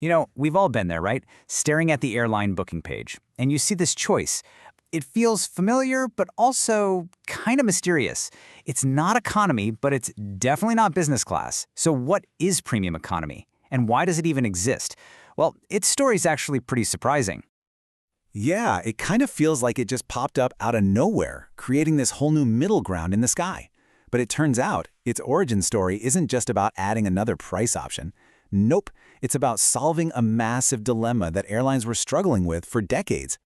We've all been there, right? Staring at the airline booking page, and you see this choice. It feels familiar, but also kind of mysterious. It's not economy, but it's definitely not business class. So what is premium economy? And why does it even exist? Well, its story's actually pretty surprising. Yeah, it kind of feels like it just popped up out of nowhere, creating this whole new middle ground in the sky. But it turns out, its origin story isn't just about adding another price option. Nope, it's about solving a massive dilemma that airlines were struggling with for decades.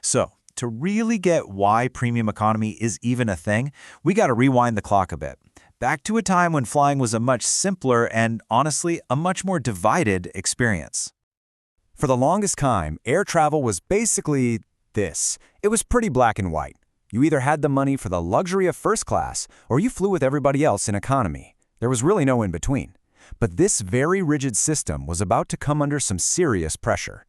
So, to really get why premium economy is even a thing, we got to rewind the clock a bit. Back to a time when flying was a much simpler and, honestly, a much more divided experience. For the longest time, air travel was basically this. It was pretty black and white. You either had the money for the luxury of first class, or you flew with everybody else in economy. There was really no in between. But this very rigid system was about to come under some serious pressure.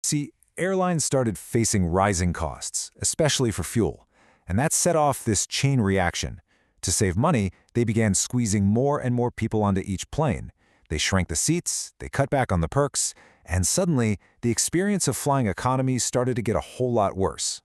See, airlines started facing rising costs, especially for fuel, and that set off this chain reaction. To save money, they began squeezing more and more people onto each plane. They shrank the seats, they cut back on the perks, and suddenly, the experience of flying economy started to get a whole lot worse.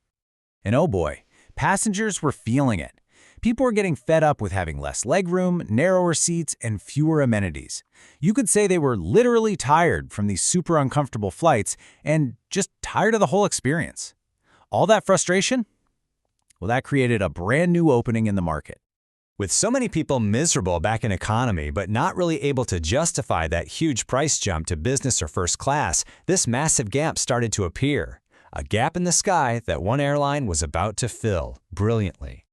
And oh boy, passengers were feeling it. People were getting fed up with having less legroom, narrower seats, and fewer amenities. You could say they were literally tired from these super uncomfortable flights and just tired of the whole experience. All that frustration? Well, that created a brand new opening in the market. With so many people miserable back in economy but not really able to justify that huge price jump to business or first class, this massive gap started to appear. A gap in the sky that one airline was about to fill brilliantly.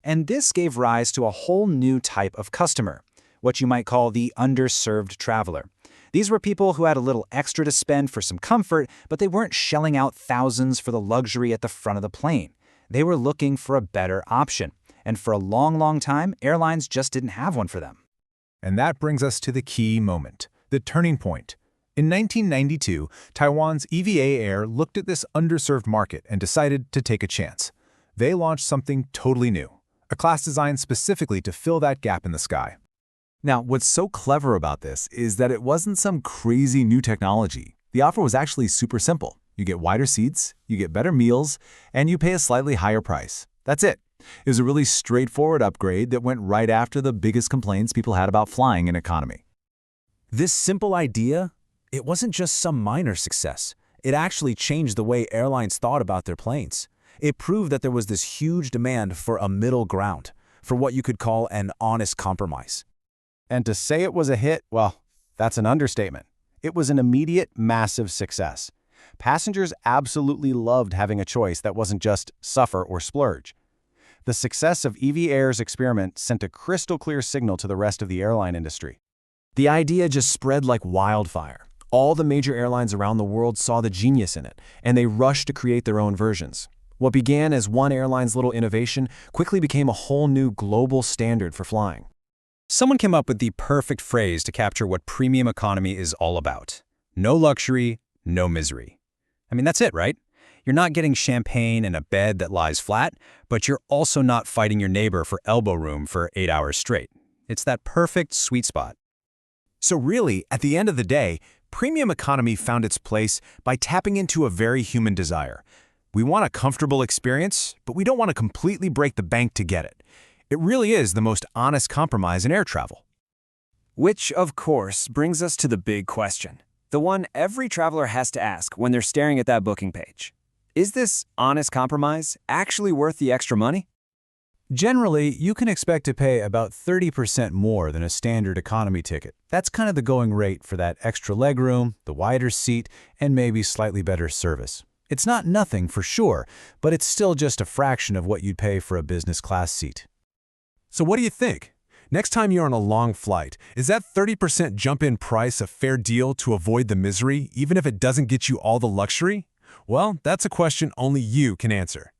And this gave rise to a whole new type of customer, what you might call the underserved traveler. These were people who had a little extra to spend for some comfort, but they weren't shelling out thousands for the luxury at the front of the plane. They were looking for a better option. And for a long, long time, airlines just didn't have one for them. And that brings us to the key moment, the turning point. In 1992, Taiwan's EVA Air looked at this underserved market and decided to take a chance. They launched something totally new, a class designed specifically to fill that gap in the sky. Now, what's so clever about this is that it wasn't some crazy new technology. The offer was actually super simple. You get wider seats, you get better meals, and you pay a slightly higher price. That's it. It was a really straightforward upgrade that went right after the biggest complaints people had about flying in economy. This simple idea, it wasn't just some minor success. It actually changed the way airlines thought about their planes. It proved that there was this huge demand for a middle ground, for what you could call an honest compromise. And to say it was a hit, well, that's an understatement. It was an immediate, massive success. Passengers absolutely loved having a choice that wasn't just suffer or splurge. The success of EVA Air's experiment sent a crystal-clear signal to the rest of the airline industry. The idea just spread like wildfire. All the major airlines around the world saw the genius in it, and they rushed to create their own versions. What began as one airline's little innovation quickly became a whole new global standard for flying. Someone came up with the perfect phrase to capture what premium economy is all about. No luxury, no misery. I mean, that's it, right? You're not getting champagne and a bed that lies flat, but you're also not fighting your neighbor for elbow room for 8 hours straight. It's that perfect sweet spot. So really, at the end of the day, premium economy found its place by tapping into a very human desire. We want a comfortable experience, but we don't want to completely break the bank to get it. It really is the most honest compromise in air travel. Which, of course, brings us to the big question. The one every traveler has to ask when they're staring at that booking page. Is this honest compromise actually worth the extra money? Generally, you can expect to pay about 30% more than a standard economy ticket. That's kind of the going rate for that extra legroom, the wider seat, and maybe slightly better service. It's not nothing for sure, but it's still just a fraction of what you'd pay for a business class seat. So what do you think? Next time you're on a long flight, is that 30% jump-in price a fair deal to avoid the misery, even if it doesn't get you all the luxury? Well, that's a question only you can answer.